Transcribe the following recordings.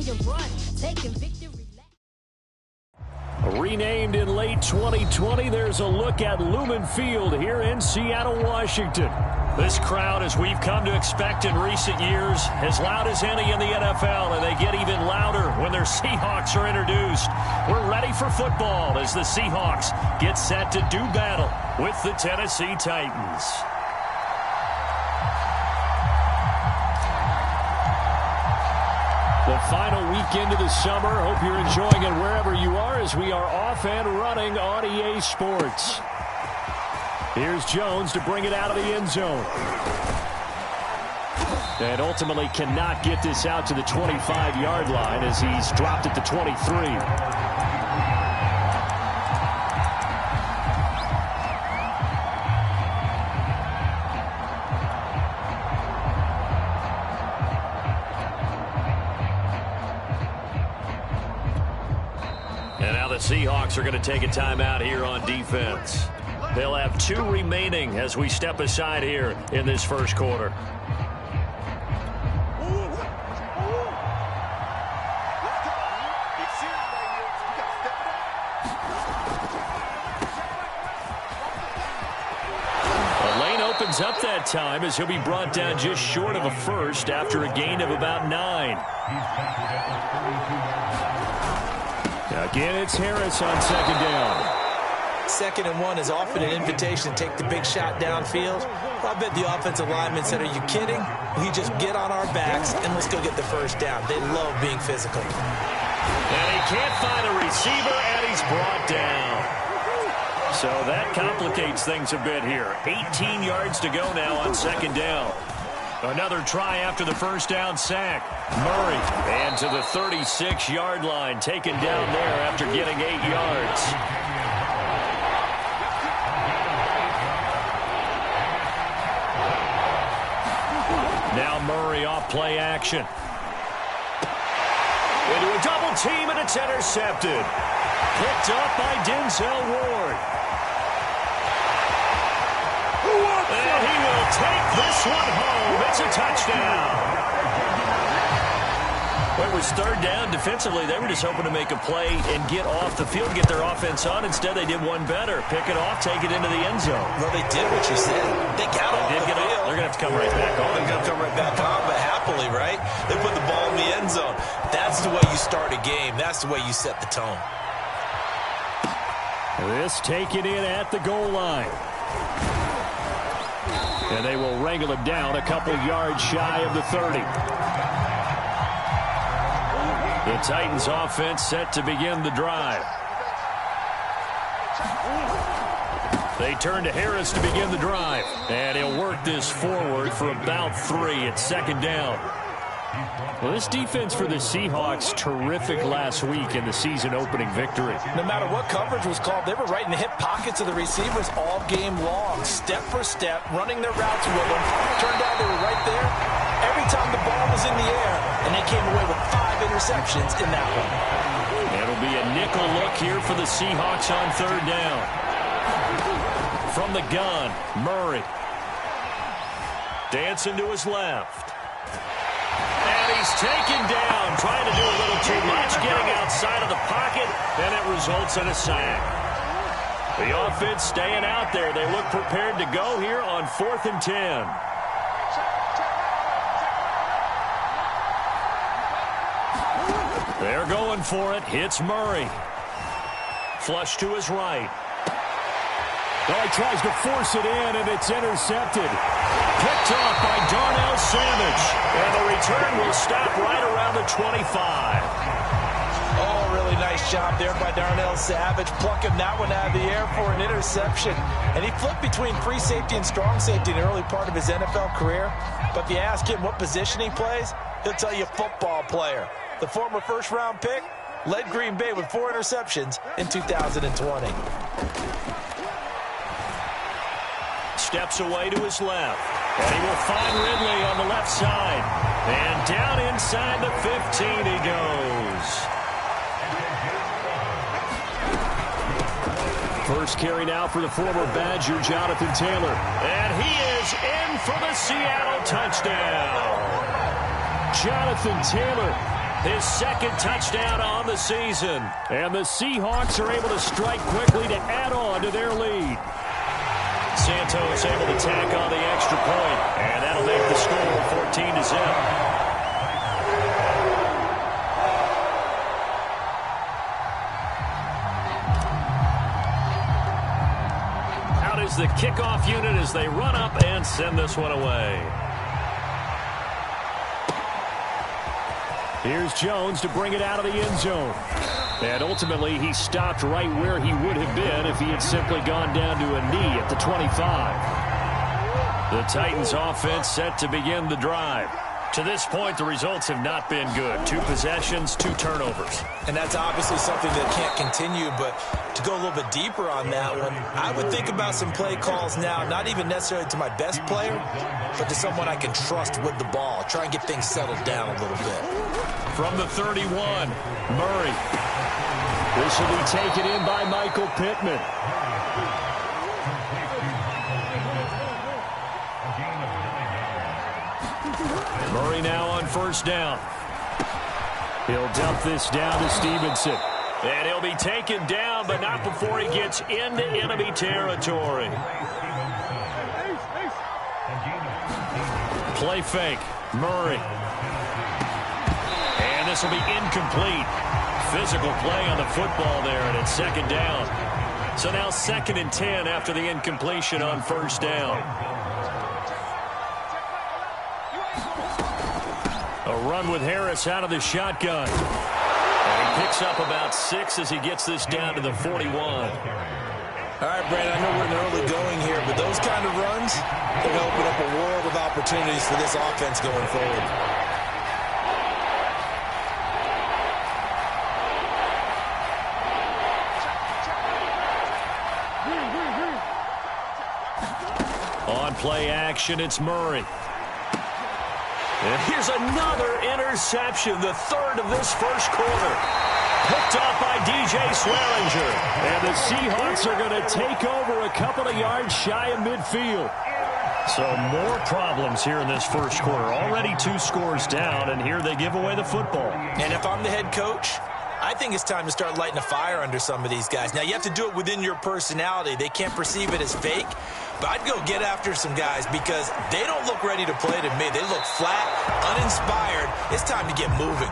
you run, taking victory. Renamed in late 2020, there's a look at Lumen Field here in Seattle, Washington. This crowd, as we've come to expect in recent years, as loud as any in the NFL, and they get even louder when their Seahawks are introduced. We're ready for football as the Seahawks get set to do battle with the Tennessee Titans. The final weekend of the summer. Hope you're enjoying it wherever you are as we are off and running on EA Sports. Here's Jones to bring it out of the end zone. And ultimately cannot get this out to the 25-yard line as he's dropped at the 23. Seahawks are going to take a timeout here on defense. They'll have 2 remaining as we step aside here in this first quarter. The lane opens up that time as he'll be brought down just short of a first after a gain of about 9. Again, it's Harris on second down. 2nd and 1 is often an invitation to take the big shot downfield. I bet the offensive lineman said, are you kidding? We just get on our backs and let's go get the first down. They love being physical. And he can't find a receiver, and he's brought down. So that complicates things a bit here. 18 yards to go now on second down. Another try after the first down sack. Murray, and to the 36-yard line, taken down there after getting 8 yards. Now Murray off play action. Into a double team, and it's intercepted. Picked up by Denzel Ward. And he will take this one home. It's a touchdown. Well, it was third down. Defensively, they were just hoping to make a play and get off the field, get their offense on. Instead, they did one better. Pick it off, take it into the end zone. Well, they did what you said. They got off the field. They're going to have to come right back on. They're going to come right back on, but happily, right? They put the ball in the end zone. That's the way you start a game. That's the way you set the tone. This taken in at the goal line. And they will wrangle him down a couple yards shy of the 30. The Titans offense set to begin the drive. They turn to Harris to begin the drive. And he'll work this forward for about 3 at second down. Well, this defense for the Seahawks, terrific last week in the season-opening victory. No matter what coverage was called, they were right in the hip pockets of the receivers all game long, step for step, running their routes with them. Turned out they were right there every time the ball was in the air, and they came away with 5 interceptions in that one. It'll be a nickel look here for the Seahawks on third down. From the gun, Murray. Dancing to his left. He's taken down, trying to do a little too much, getting outside of the pocket, and it results in a sack. The offense staying out there. They look prepared to go here on 4th and 10. They're going for it. Hits Murray. Flush to his right. Oh, he tries to force it in, and it's intercepted. Picked off by Darnell Savage. And the return will stop right around the 25. Oh, really nice job there by Darnell Savage, plucking that one out of the air for an interception. And he flipped between free safety and strong safety in the early part of his NFL career. But if you ask him what position he plays, he'll tell you football player. The former first-round pick led Green Bay with 4 interceptions in 2020. Steps away to his left. And he will find Ridley on the left side. And down inside the 15 he goes. First carry now for the former Badger, Jonathan Taylor. And he is in for the Seattle touchdown. Jonathan Taylor His second touchdown on the season. And the Seahawks are able to strike quickly to add on to their lead. Santos able to tack on the extra point, and that'll make the score 14-0. Out is the kickoff unit as they run up and send this one away. Here's Jones to bring it out of the end zone. And ultimately, he stopped right where he would have been if he had simply gone down to a knee at the 25. The Titans offense set to begin the drive. To this point, the results have not been good. 2 possessions, 2 turnovers. And that's obviously something that can't continue, but to go a little bit deeper on that one, I would think about some play calls now, not even necessarily to my best player, but to someone I can trust with the ball. Try and get things settled down a little bit. From the 31, Murray. This will be taken in by Michael Pittman. Murray now on first down. He'll dump this down to Stevenson. And he'll be taken down, but not before he gets into enemy territory. Play fake. Murray. And this will be incomplete. Physical play on the football there, and it's second down. So now 2nd and 10 after the incompletion on first down. A run with Harris out of the shotgun. And he picks up about 6 as he gets this down to the 41. All right, Brandon, I know we're in the early going here, but those kind of runs can open up a world of opportunities for this offense going forward. On play action, it's Murray. And here's another interception, the 3rd of this first quarter. Picked up by DJ Swearinger. And the Seahawks are going to take over a couple of yards shy of midfield. So more problems here in this first quarter. Already 2 scores down, and here they give away the football. And if I'm the head coach, I think it's time to start lighting a fire under some of these guys. Now, you have to do it within your personality. They can't perceive it as fake. But I'd go get after some guys because they don't look ready to play to me. They look flat, uninspired. It's time to get moving.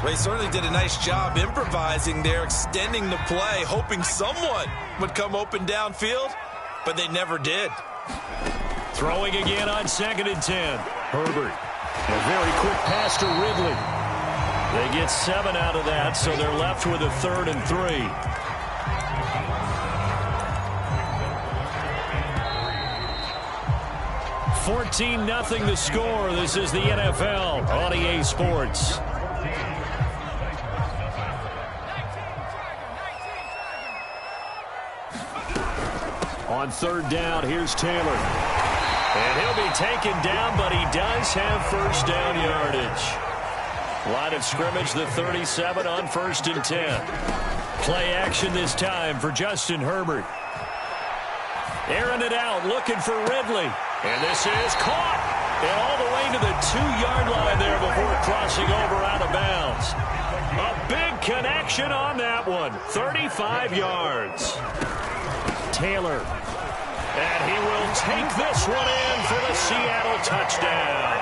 Well, he certainly did a nice job improvising there, extending the play, hoping someone would come open downfield, but they never did. Throwing again on 2nd and 10. Herbert. A very quick pass to Ridley. They get 7 out of that, so they're left with a 3rd and 3. 14-0 the score. This is the NFL on EA Sports. On 3rd down, here's Taylor. And he'll be taken down, but he does have first down yardage. Line of scrimmage, the 37 on 1st and 10. Play action this time for Justin Herbert. Airing it out, looking for Ridley. And this is caught. And all the way to the 2-yard line there before crossing over out of bounds. A big connection on that one. 35 yards. Taylor. And he will take this one in for the Seattle touchdown.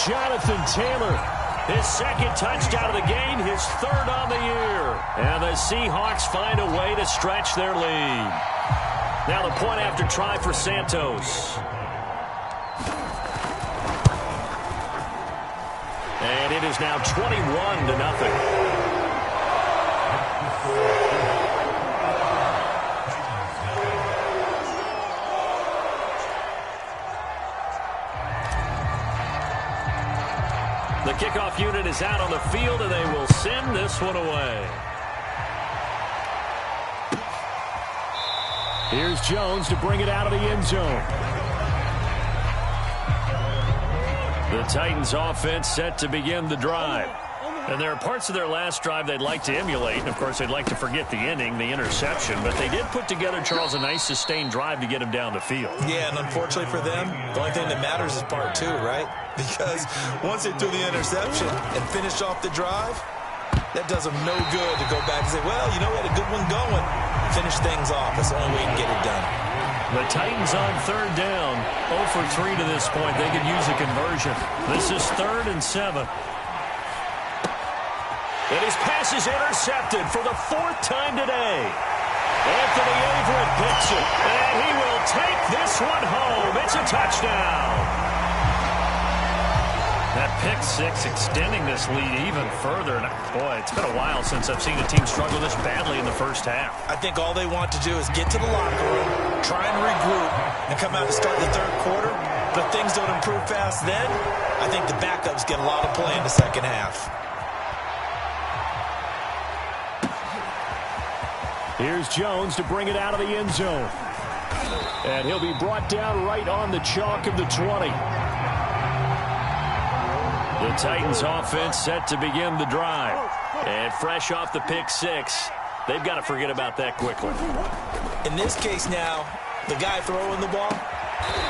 Jonathan Taylor. His 2nd touchdown of the game, his 3rd on the year. And the Seahawks find a way to stretch their lead. Now the point after try for Santos. And it is now 21-0. The kickoff unit is out on the field, and they will send this one away. Here's Jones to bring it out of the end zone. The Titans offense set to begin the drive. And there are parts of their last drive they'd like to emulate. And, of course, they'd like to forget the ending, the interception. But they did put together, Charles, a nice sustained drive to get him down the field. Yeah, and unfortunately for them, the only thing that matters is part two, right? Because once they threw the interception and finished off the drive, that does them no good to go back and say, well, you know, we had a good one going. Finish things off. That's the only way you can get it done. The Titans on third down, 0 for 3 to this point. They could use a conversion. This is 3rd and 7. And his pass is intercepted for the 4th time today. Anthony Averett picks it, and he will take this one home. It's a touchdown. That pick six extending this lead even further. And boy, it's been a while since I've seen a team struggle this badly in the first half. I think all they want to do is get to the locker room, try and regroup, and come out and start the third quarter. But if things don't improve fast then, I think the backups get a lot of play in the second half. Here's Jones to bring it out of the end zone. And he'll be brought down right on the chalk of the 20. The Titans offense set to begin the drive. And fresh off the pick six, they've got to forget about that quickly. In this case now, the guy throwing the ball,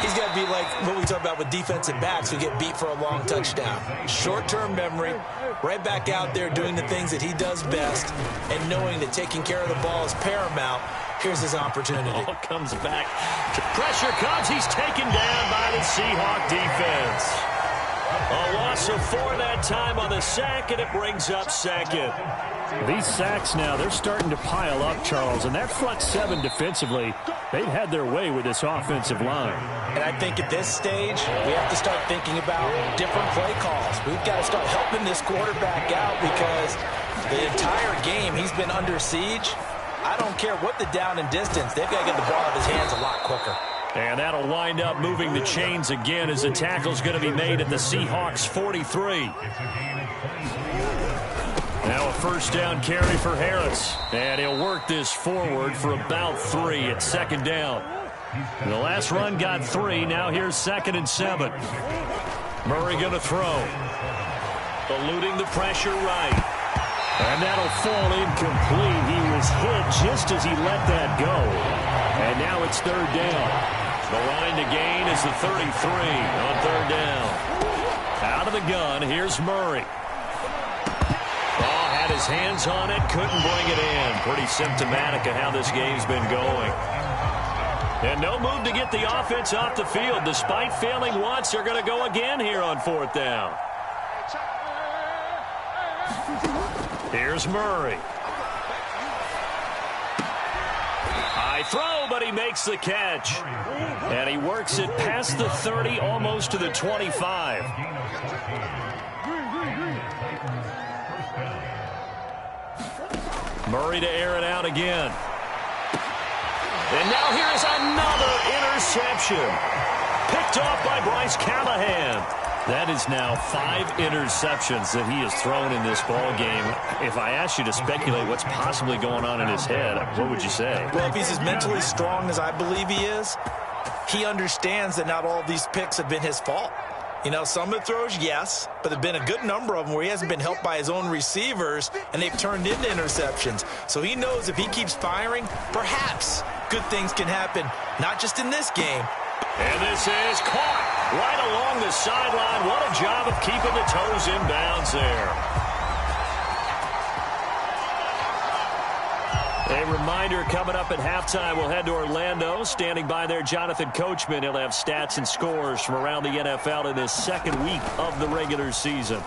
he's got to be like what we talk about with defensive backs who get beat for a long touchdown. Short-term memory, right back out there doing the things that he does best, and knowing that taking care of the ball is paramount. Here's his opportunity. Ball comes back. Pressure comes. He's taken down by the Seahawk defense. A loss of 4 that time on the sack, and it brings up second. These sacks now, they're starting to pile up, Charles, and that front seven defensively, they've had their way with this offensive line. And I think at this stage, we have to start thinking about different play calls. We've got to start helping this quarterback out because the entire game he's been under siege. I don't care what the down and distance, they've got to get the ball out of his hands a lot quicker. And that'll wind up moving the chains again as the tackle's going to be made at the Seahawks 43. Now a first down carry for Harris. And he'll work this forward for about 3 at second down. The last run got 3. Now here's 2nd and 7. Murray going to throw. Eluding the pressure right. And that'll fall incomplete. He was hit just as he let that go. And now it's 3rd down. The line to gain is the 33 on 3rd down. Out of the gun, here's Murray. Oh, had his hands on it, couldn't bring it in. Pretty symptomatic of how this game's been going. And no move to get the offense off the field. Despite failing once, they're going to go again here on 4th down. Here's Murray. High throw, but he makes the catch. And he works it past the 30, almost to the 25. Murray to air it out again. And now here is another interception. Picked off by Bryce Callahan. That is now 5 interceptions that he has thrown in this ball game. If I asked you to speculate what's possibly going on in his head, what would you say? Well, if he's as mentally strong as I believe he is, he understands that not all of these picks have been his fault. You know, some of the throws, yes, but there have been a good number of them where he hasn't been helped by his own receivers, and they've turned into interceptions. So he knows if he keeps firing, perhaps good things can happen, not just in this game. And this is caught right along the sideline. What a job of keeping the toes in bounds there. A reminder, coming up at halftime, we'll head to Orlando. Standing by there, Jonathan Coachman. He'll have stats and scores from around the NFL in this 2nd week of the regular season.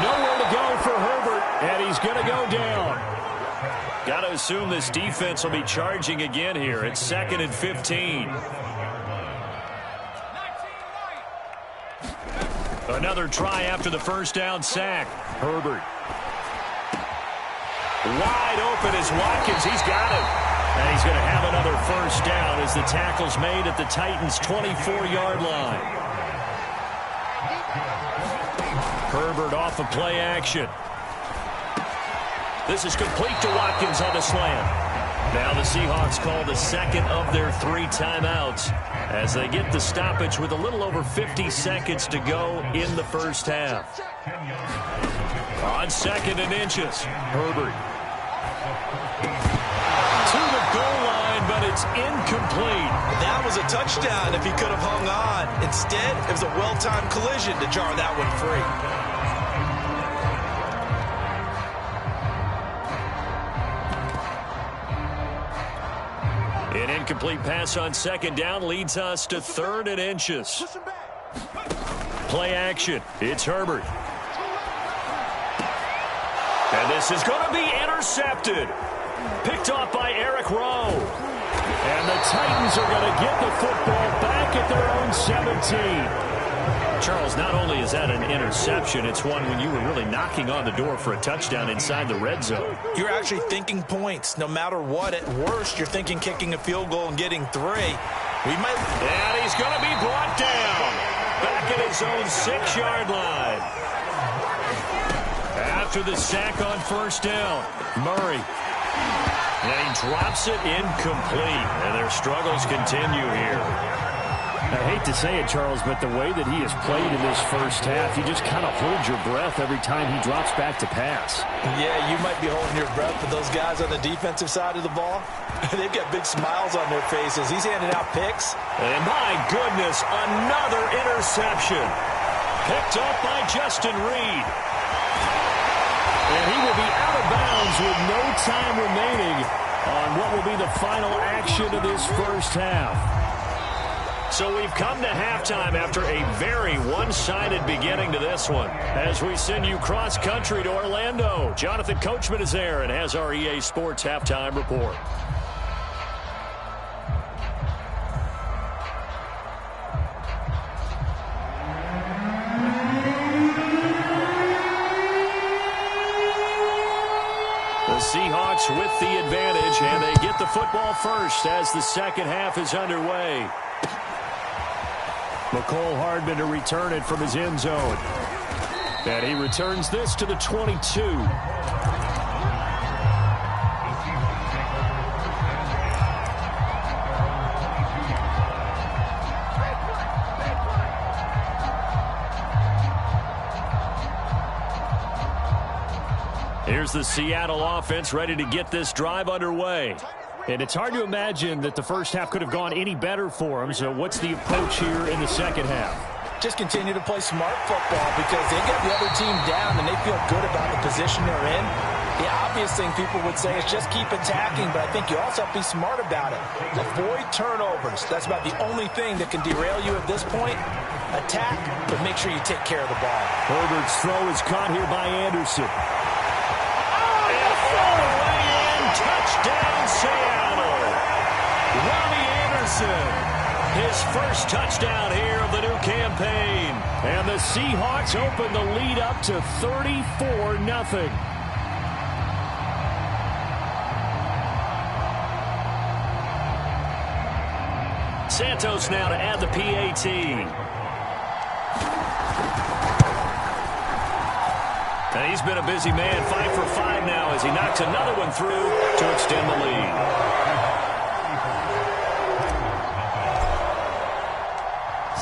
Nowhere to go for Herbert, and he's going to go down. Got to assume this defense will be charging again here. It's 2nd and 15. Another try after the first down sack. Herbert. Wide open is Watkins. He's got it. And he's going to have another first down as the tackle's made at the Titans' 24-yard line. Herbert off of play action. This is complete to Watkins on the slant. Now the Seahawks call the 2nd of their 3 timeouts as they get the stoppage with a little over 50 seconds to go in the first half. On 2nd and inches, Herbert. To the goal line, but it's incomplete. That was a touchdown if he could have hung on. Instead, it was a well-timed collision to jar that one free. An incomplete pass on 2nd down leads us to 3rd and inches. Play action. It's Herbert. And this is going to be intercepted. Picked off by Eric Rowe. And the Titans are going to get the football back at their own 17. Charles, not only is that an interception, it's one when you were really knocking on the door for a touchdown inside the red zone. You're actually thinking points. No matter what, at worst, you're thinking kicking a field goal and getting 3. And he's going to be brought down. Back at his own 6-yard line. After the sack on 1st down, Murray. And he drops it incomplete. And their struggles continue here. I hate to say it, Charles, but the way that he has played in this first half, you just kind of hold your breath every time he drops back to pass. Yeah, you might be holding your breath, but those guys on the defensive side of the ball, they've got big smiles on their faces. He's handing out picks. And my goodness, another interception. Picked up by Justin Reed. And he will be out of bounds with no time remaining on what will be the final action of this first half. So we've come to halftime after a very one-sided beginning to this one. As we send you cross-country to Orlando, Jonathan Coachman is there and has our EA Sports halftime report. The Seahawks with the advantage, and they get the football first as the second half is underway. McCole Hardman to return it from his end zone. And he returns this to the 22. Here's the Seattle offense ready to get this drive underway. And it's hard to imagine that the first half could have gone any better for them. So what's the approach here in the second half? Just continue to play smart football because they get the other team down and they feel good about the position they're in. The obvious thing people would say is just keep attacking, but I think you also have to be smart about it. Avoid turnovers. That's about the only thing that can derail you at this point. Attack, but make sure you take care of the ball. Herbert's throw is caught here by Anderson. Touchdown, Seattle. Robbie Anderson, his first touchdown here of the new campaign. And the Seahawks open the lead up to 34-0. Santos now to add the PAT. And he's been a busy man, 5 for 5 now as he knocks another one through to extend the lead.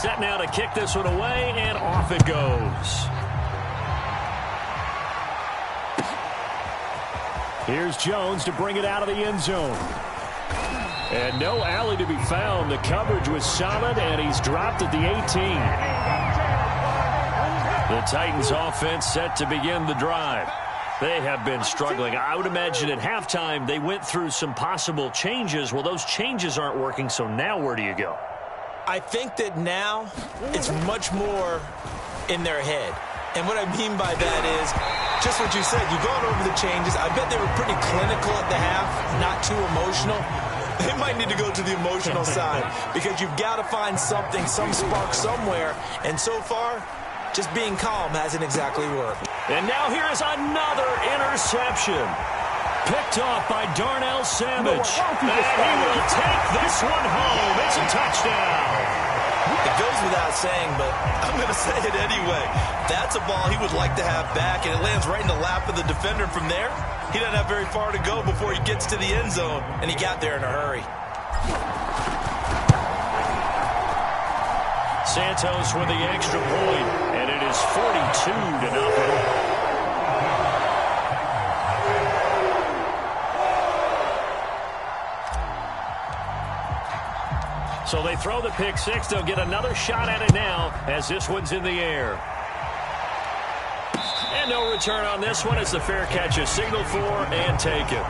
Set now to kick this one away, and off it goes. Here's Jones to bring it out of the end zone. And no alley to be found. The coverage was solid, and he's dropped at the 18. The Titans offense set to begin the drive. They have been struggling. I would imagine at halftime they went through some possible changes. Well, those changes aren't working, so now where do you go? I think that now it's much more in their head. And what I mean by that is just what you said. You've gone over the changes. I bet they were pretty clinical at the half, not too emotional. They might need to go to the emotional side because you've got to find something, some spark somewhere. And so far, just being calm hasn't exactly worked. And now here is another interception. Picked off by Darnell Savage. And he will take this one home. It's a touchdown. It goes without saying, but I'm going to say it anyway. That's a ball he would like to have back, and it lands right in the lap of the defender. From there, he doesn't have very far to go before he gets to the end zone, and he got there in a hurry. Santos with the extra point, and it is 42-0. So they throw the pick six. They'll get another shot at it now as this one's in the air. And no return on this one as the fair catch is signaled for and taken.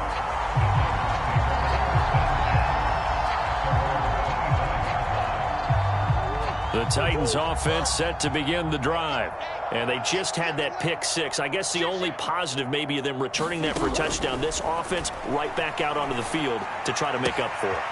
The Titans offense set to begin the drive. And they just had that pick six. I guess the only positive maybe of them returning that for a touchdown. This offense right back out onto the field to try to make up for it.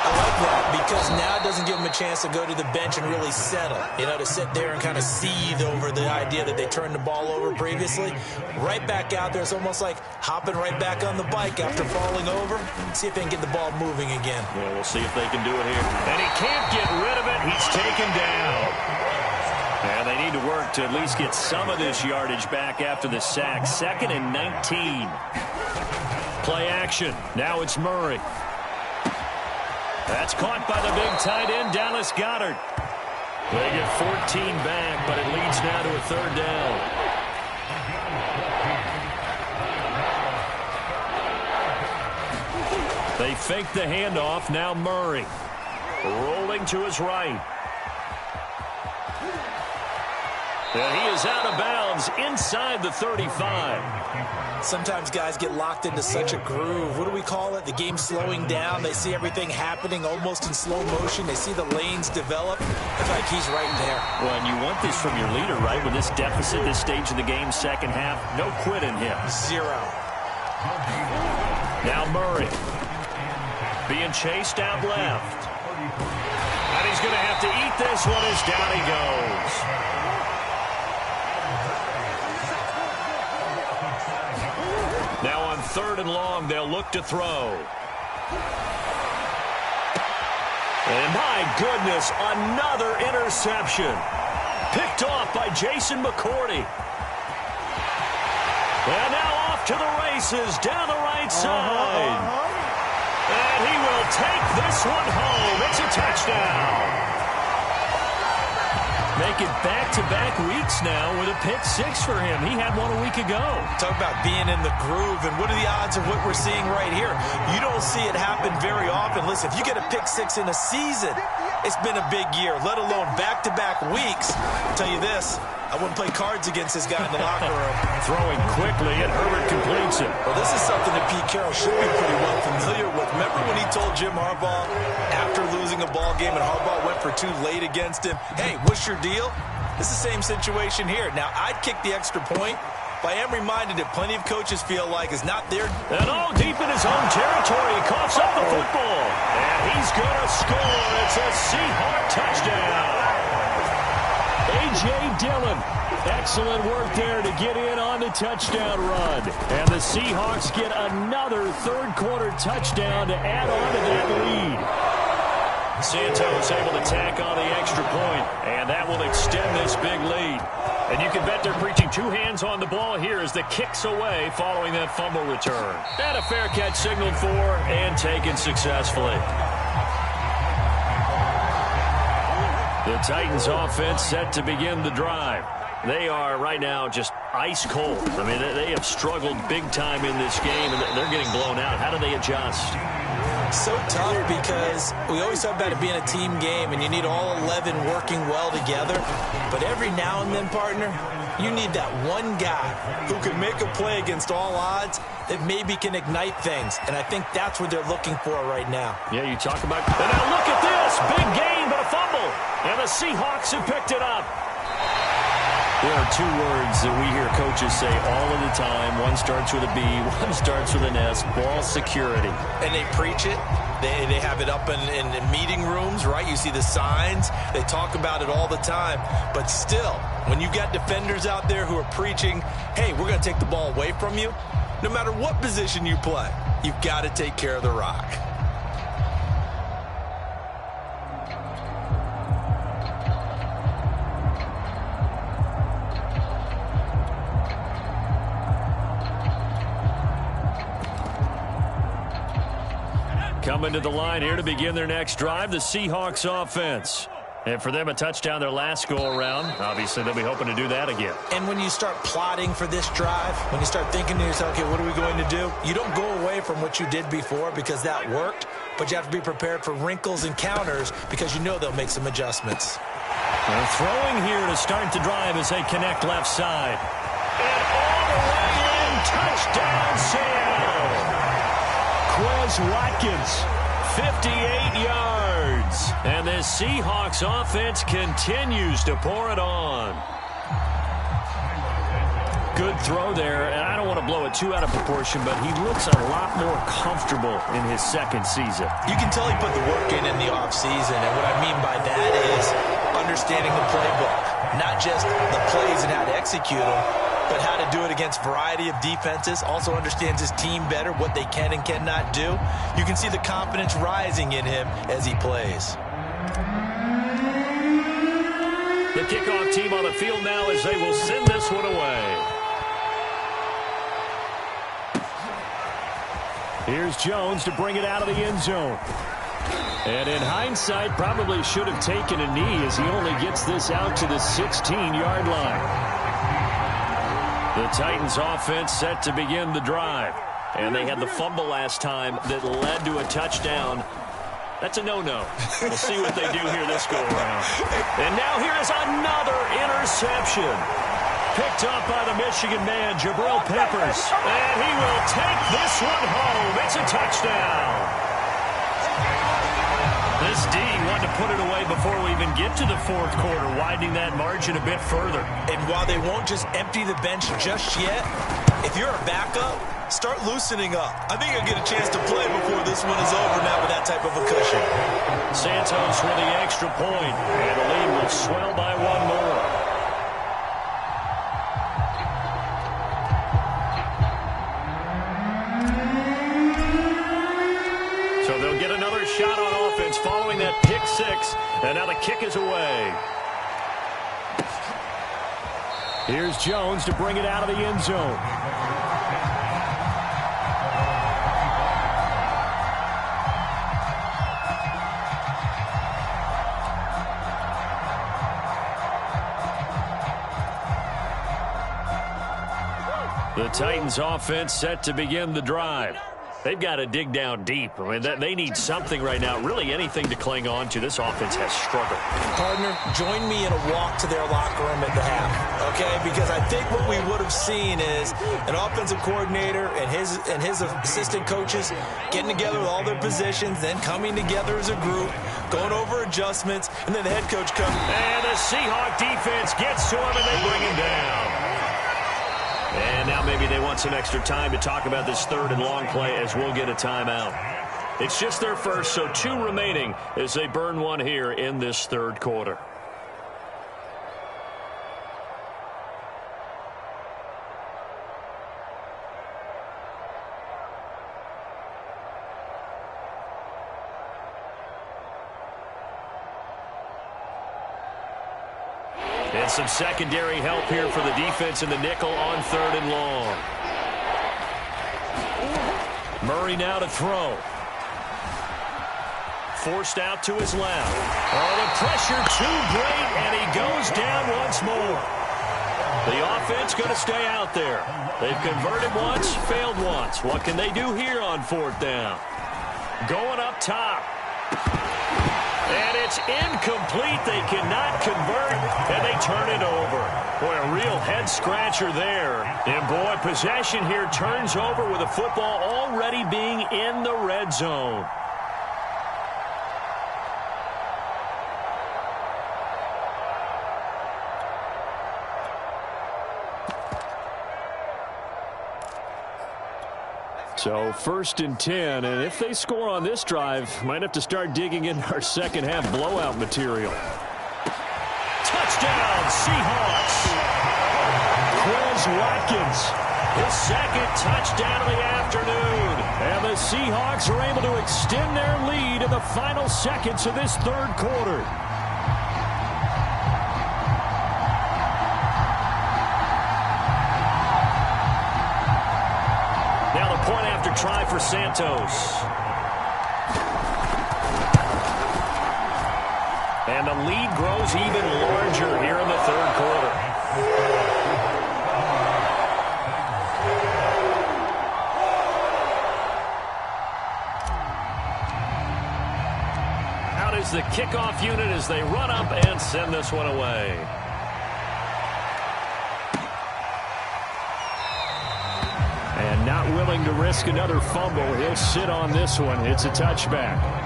I like that because now it doesn't give them a chance to go to the bench and really settle. You know, to sit there and kind of seethe over the idea that they turned the ball over previously. Right back out there. It's almost like hopping right back on the bike after falling over. See if they can get the ball moving again. Well, we'll see if they can do it here. And he can't get rid of it. He's taken down. And they need to work to at least get some of this yardage back after the sack. 2nd and 19. Play action. Now it's Murray. That's caught by the big tight end, Dallas Goedert. They get 14 back, but it leads now to a 3rd down. They fake the handoff. Now Murray. Rolling to his right. And he is out of bounds inside the 35. Sometimes guys get locked into such a groove. What do we call it? The game slowing down. They see everything happening almost in slow motion. They see the lanes develop. It's like he's right there. Well, and you want this from your leader, right? With this deficit, this stage of the game, second half, no quit in him. 0. Now Murray. Being chased out left. And he's going to have to eat this one as down he goes. Now on 3rd and long, they'll look to throw. And my goodness, another interception. Picked off by Jason McCourty. And now off to the races down the right side. And he will take this one home. It's a touchdown. Make it back-to-back weeks now with a pick six for him. He had one a week ago. Talk about being in the groove, and what are the odds of what we're seeing right here? You don't see it happen very often. Listen, if you get a pick six in a season, it's been a big year, let alone back-to-back weeks. I'll tell you this, I wouldn't play cards against this guy in the locker room. Throwing quickly, and Herbert completes it. Well, this is something that Pete Carroll should be pretty well familiar with. Remember when he told Jim Harbaugh after losing a ball game and Harbaugh went for 2 late against him, hey, what's your deal? It's the same situation here. Now, I'd kick the extra point, but I am reminded that plenty of coaches feel like it's not there. And all deep in his own territory, he coughs up the football. And he's going to score. It's a Seahawk touchdown. A.J. Dillon, excellent work there to get in on the touchdown run. And the Seahawks get another 3rd quarter touchdown to add on to that lead. Santos able to tack on the extra point, and that will extend this big lead. And you can bet they're preaching 2 hands on the ball here as the kick's away following that fumble return. And a fair catch signaled for and taken successfully. The Titans offense set to begin the drive. They are right now just ice cold. I mean, they have struggled big time in this game, and they're getting blown out. How do they adjust? So tough because we always talk about it being a team game, and you need all 11 working well together. But every now and then, partner, you need that one guy who can make a play against all odds that maybe can ignite things. And I think that's what they're looking for right now. Yeah, you talk about... And now look at this. Big gain, but a fumble. And the Seahawks have picked it up. There are 2 words that we hear coaches say all of the time. One starts with a B, one starts with an S, ball security. And they preach it. They have it up in meeting rooms, right? You see the signs. They talk about it all the time. But still, when you've got defenders out there who are preaching, hey, we're going to take the ball away from you, no matter what position you play, you've got to take care of the rock. Coming to the line here to begin their next drive, the Seahawks offense. And for them, a touchdown their last go-around. Obviously, they'll be hoping to do that again. And when you start plotting for this drive, when you start thinking to yourself, okay, what are we going to do? You don't go away from what you did before because that worked, but you have to be prepared for wrinkles and counters because you know they'll make some adjustments. They're throwing here to start the drive as they connect left side. And all the way in, touchdown Seattle. Quez Watkins, 58 yards. And the Seahawks offense continues to pour it on. Good throw there, and I don't want to blow it too out of proportion, but he looks a lot more comfortable in his second season. You can tell he put the work in the offseason, and what I mean by that is understanding the playbook. Not just the plays and how to execute them, but how to do it against a variety of defenses. Also understands his team better, what they can and cannot do. You can see the confidence rising in him as he plays. The kickoff team on the field now as they will send this one away. Here's Jones to bring it out of the end zone. And in hindsight, probably should have taken a knee as he only gets this out to the 16-yard line. The Titans offense set to begin the drive. And they had the fumble last time that led to a touchdown. That's a no-no. We'll see what they do here this go-around. And now here is another interception. Picked up by the Michigan man, Jabril Peppers. And he will take this one home. It's a touchdown. This D wanted to put it away before we even get to the fourth quarter, widening that margin a bit further. And while they won't just empty the bench just yet, if you're a backup, start loosening up. I think you'll get a chance to play before this one is over now with that type of a cushion. Santos for the extra point, and the lead will swell by one more. So they'll get another shot on offense following that pick six, and now the kick is away. Here's Jones to bring it out of the end zone. The Titans offense set to begin the drive. They've got to dig down deep. I mean, they need something right now, really anything to cling on to. This offense has struggled. Partner, join me in a walk to their locker room at the half, okay? Because I think what we would have seen is an offensive coordinator and his assistant coaches getting together with all their positions, then coming together as a group, going over adjustments, and then the head coach comes. And the Seahawk defense gets to him, and they bring him down. And now maybe they want some extra time to talk about this third and long play as we'll get a timeout. It's just their first, so 2 remaining as they burn one here in this third quarter. And some secondary help here for the defense in the nickel on third and long. Murray now to throw. Forced out to his left. Oh, the pressure too great, and he goes down once more. The offense going to stay out there. They've converted once, failed once. What can they do here on fourth down? Going up top. And it's incomplete. They cannot convert, and they turn it over. Boy, a real head-scratcher there. And, boy, possession here turns over with the football already being in the red zone. So 1st and 10, and if they score on this drive, might have to start digging in our second half blowout material. Touchdown, Seahawks. Quez Watkins, his second touchdown of the afternoon. And the Seahawks are able to extend their lead in the final seconds of this third quarter. Point after try for Santos. And the lead grows even larger here in the third quarter. Out is the kickoff unit as they run up and send this one away. And not willing to risk another fumble, he'll sit on this one. It's a touchback.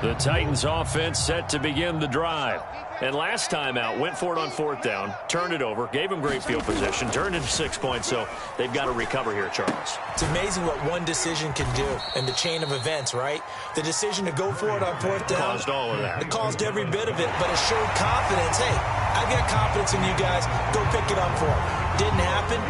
The Titans offense set to begin the drive. And last time out, went for it on fourth down, turned it over, gave him great field position, turned into 6 points, so they've got to recover here, Charles. It's amazing what one decision can do in the chain of events, right? The decision to go for it on fourth down. Caused all of that. It caused every bit of it, but it showed confidence. Hey, I've got confidence in you guys. Go pick it up for them. Didn't happen.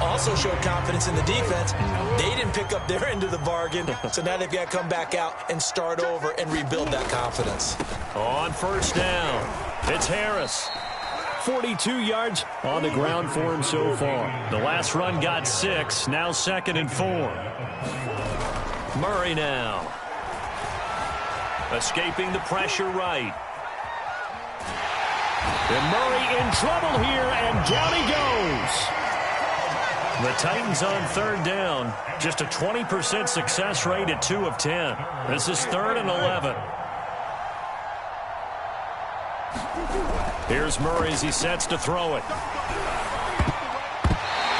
Also showed confidence in the defense. They didn't pick up their end of the bargain, so now they've got to come back out and start over and rebuild that confidence. On first down, it's Harris. 42 yards on the ground for him so far. The last run got 6, now 2nd and 4. Murray now. Escaping the pressure right. And Murray in trouble here, and down he goes. The Titans on third down. Just a 20% success rate at 2 of 10. This is 3rd and 11. Here's Murray as he sets to throw it.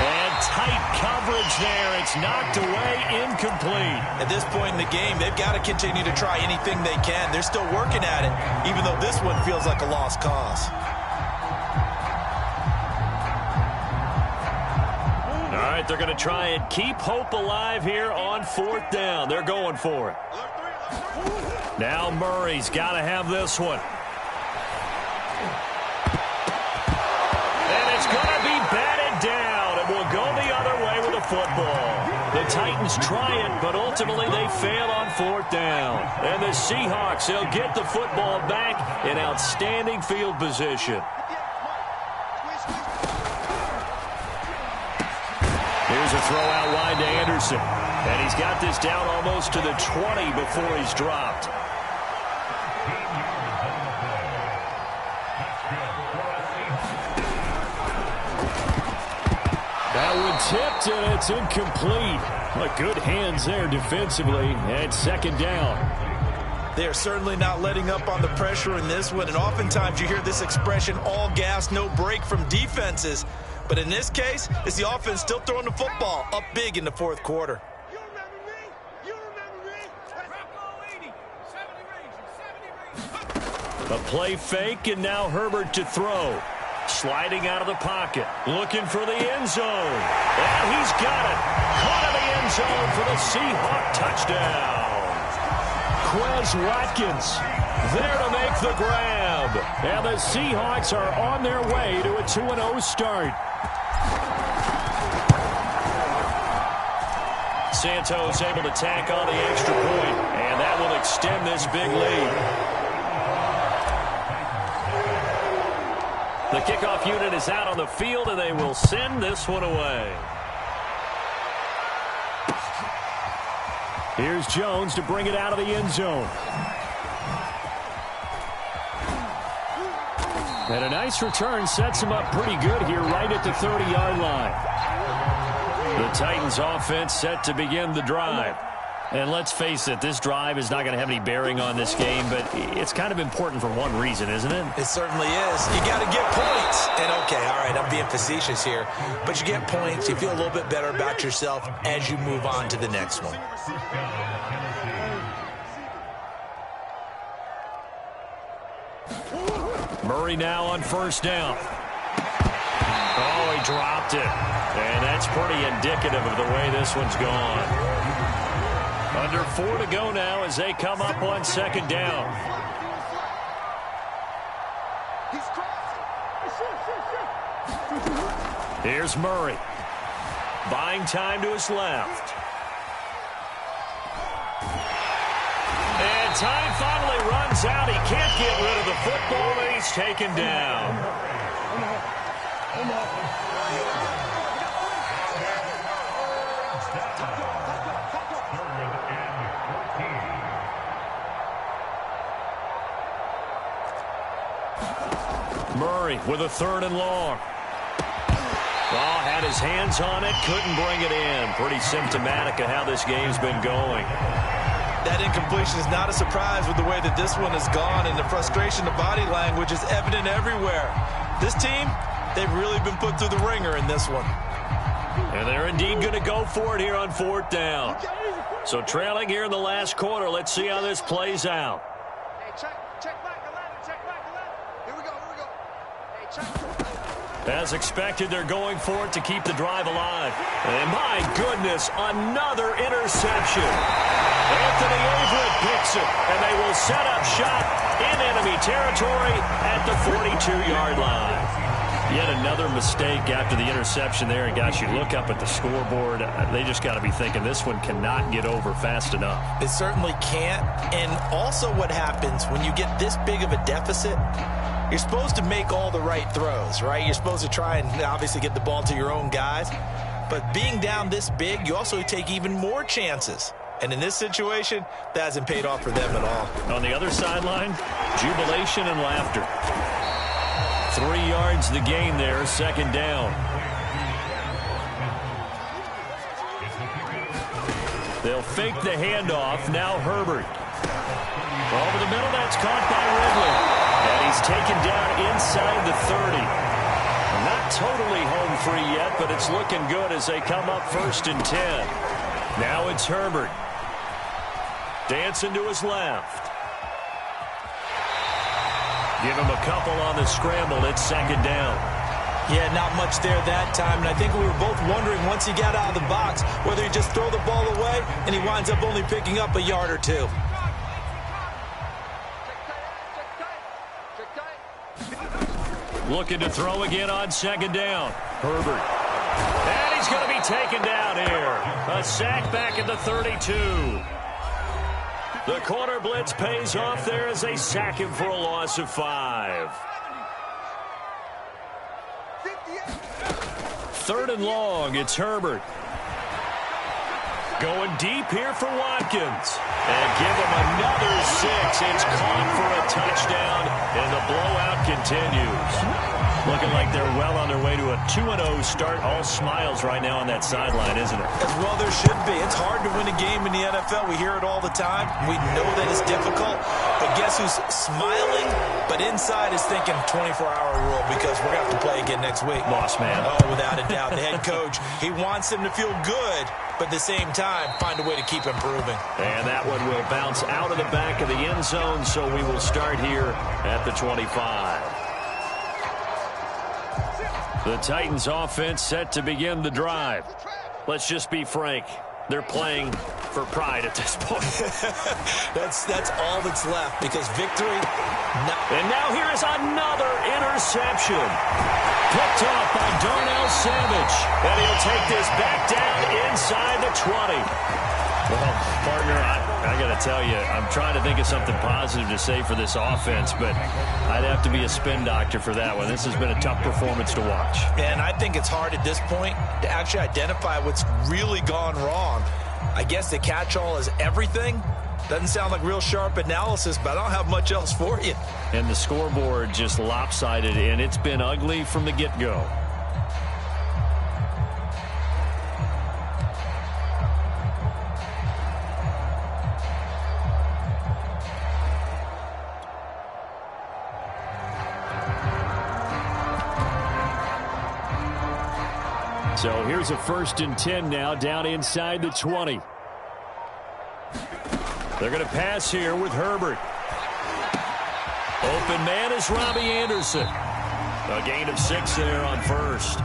And tight coverage there. It's knocked away, incomplete. At this point in the game, they've got to continue to try anything they can. They're still working at it, even though this one feels like a lost cause. All right, they're going to try and keep hope alive here on fourth down. They're going for it. Now Murray's got to have this one. And it's going to be batted down, and will go the other way with the football. The Titans try it, but ultimately they fail on fourth down. And the Seahawks, they'll get the football back in outstanding field position. Here's a throw out wide to Anderson. And he's got this down almost to the 20 before he's dropped. That one tipped, and it's incomplete. But good hands there defensively, and 2nd down. They are certainly not letting up on the pressure in this one, and oftentimes you hear this expression, all gas, no break from defenses. But in this case, it's the offense still throwing the football up big in the fourth quarter. A play fake, and now Herbert to throw. Sliding out of the pocket, looking for the end zone. And he's got it. Caught in the end zone for the Seahawk touchdown. Quez Watkins there to make the grab. And the Seahawks are on their way to a 2-0 start. Santos able to tack on the extra point, and that will extend this big lead. The kickoff unit is out on the field, and they will send this one away. Here's Jones to bring it out of the end zone. And a nice return sets him up pretty good here right at the 30-yard line. The Titans offense set to begin the drive. And let's face it, this drive is not going to have any bearing on this game, but it's kind of important for one reason, isn't it? It certainly is. You got to get points. And okay, all right, I'm being facetious here, but you get points, you feel a little bit better about yourself as you move on to the next one. Murray now on first down. Oh, he dropped it. And that's pretty indicative of the way this one's gone. Under 4 to go now as they come up on 2nd down. Here's Murray. Buying time to his left. And time finally runs out. He can't get rid of the football, and he's taken down. Murray with a 3rd and long. Oh, had his hands on it, couldn't bring it in. Pretty symptomatic of how this game's been going. That incompletion is not a surprise with the way that this one has gone, and the frustration, the body language is evident everywhere. This team, they've really been put through the ringer in this one. And they're indeed going to go for it here on 4th down. So trailing here in the last quarter, let's see how this plays out. Hey, check back 11, check back 11. Here we go. Hey, check. As expected, they're going for it to keep the drive alive. And my goodness, another interception. Anthony Averett picks it, and they will set up shop in enemy territory at the 42-yard line. Yet another mistake after the interception there. And, guys, you look up at the scoreboard, they just got to be thinking this one cannot get over fast enough. It certainly can't. And also what happens when you get this big of a deficit, you're supposed to make all the right throws, right? You're supposed to try and obviously get the ball to your own guys. But being down this big, you also take even more chances. And in this situation, that hasn't paid off for them at all. On the other sideline, jubilation and laughter. 3 yards the gain there, 2nd down. They'll fake the handoff. Now Herbert. Over the middle, that's caught by Ridley. And he's taken down inside the 30. Not totally home free yet, but it's looking good as they come up 1st and 10. Now it's Herbert. Dancing to his left. Give him a couple on the scramble. It's 2nd down. Yeah, not much there that time. And I think we were both wondering once he got out of the box whether he just throw the ball away and he winds up only picking up a yard or two. Looking to throw again on 2nd down. Herbert. And he's going to be taken down here. A sack back at the 32. The corner blitz pays off there as they sack him for a loss of 5. 3rd and long. It's Herbert. Going deep here for Watkins. And give him another 6. It's caught for a touchdown, and the blowout continues. Looking like they're well on their way to a 2-0 start. All smiles right now on that sideline, isn't it? As well there should be. It's hard to win a game in the NFL. We hear it all the time. We know that it's difficult. But guess who's smiling? But inside is thinking 24-hour rule because we're going to have to play again next week. Boss man. Oh, without a doubt. The head coach, he wants them to feel good, but at the same time, find a way to keep improving. And that one will bounce out of the back of the end zone, so we will start here at the 25. The Titans offense set to begin the drive. Let's just be frank. They're playing for pride at this point. That's all that's left because victory. And now here is another interception. Picked off by Darnell Savage. And he'll take this back down inside the 20. Well, partner, I got to tell you, I'm trying to think of something positive to say for this offense, but I'd have to be a spin doctor for that one. This has been a tough performance to watch. And I think it's hard at this point to actually identify what's really gone wrong. I guess the catch-all is everything. Doesn't sound like real sharp analysis, but I don't have much else for you. And the scoreboard just lopsided, and it's been ugly from the get-go. So here's a 1st and 10 now down inside the 20. They're going to pass here with Herbert. Open man is Robbie Anderson. A gain of 6 there on 1st.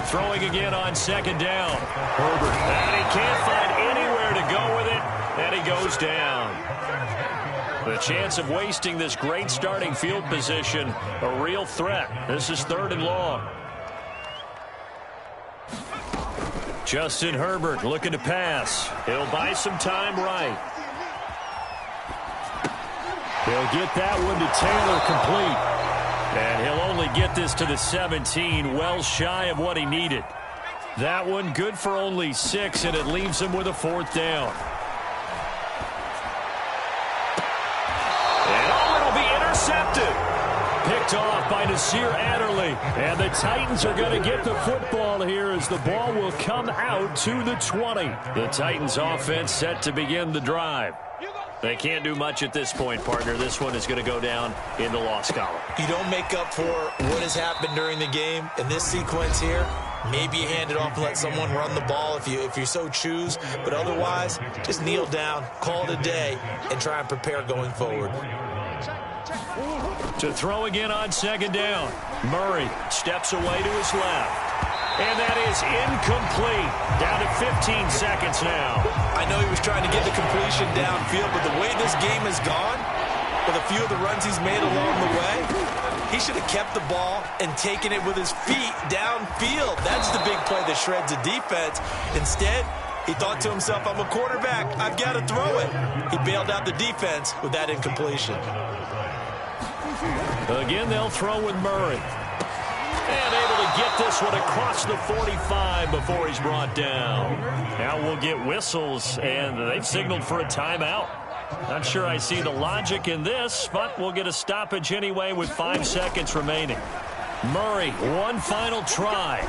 Throwing again on 2nd down. Herbert. And he can't find anywhere to go with it. And he goes down. The chance of wasting this great starting field position, a real threat. This is 3rd and long. Justin Herbert looking to pass. He'll buy some time right. He'll get that one to Taylor complete. And he'll only get this to the 17, well shy of what he needed. That one good for only 6, and it leaves him with a 4th down. intercepted. Picked off by Nasir Adderley. And the Titans are going to get the football here as the ball will come out to the 20. The Titans offense set to begin the drive. They can't do much at this point, partner. This one is going to go down in the loss column. You don't make up for what has happened during the game. In this sequence here, maybe you hand it off and let someone run the ball if you so choose. But otherwise, just kneel down, call it a day, and try and prepare going forward. To throw again on second down. Murray steps away to his left. And that is incomplete. Down to 15 seconds now. I know he was trying to get the completion downfield, but the way this game has gone, with a few of the runs he's made along the way, he should have kept the ball and taken it with his feet downfield. That's the big play that shreds the defense. Instead, he thought to himself, I'm a quarterback. I've got to throw it. He bailed out the defense with that incompletion. Again, they'll throw with Murray. And able to get this one across the 45 before he's brought down. Now we'll get whistles, and they've signaled for a timeout. Not sure I see the logic in this, but we'll get a stoppage anyway with 5 seconds remaining. Murray, one final try.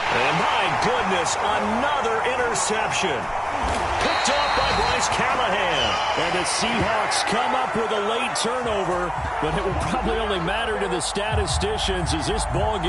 And my goodness, another interception. Picked off by Bryce Callahan. And the Seahawks come up with a late turnover, but it will probably only matter to the statisticians as this ball game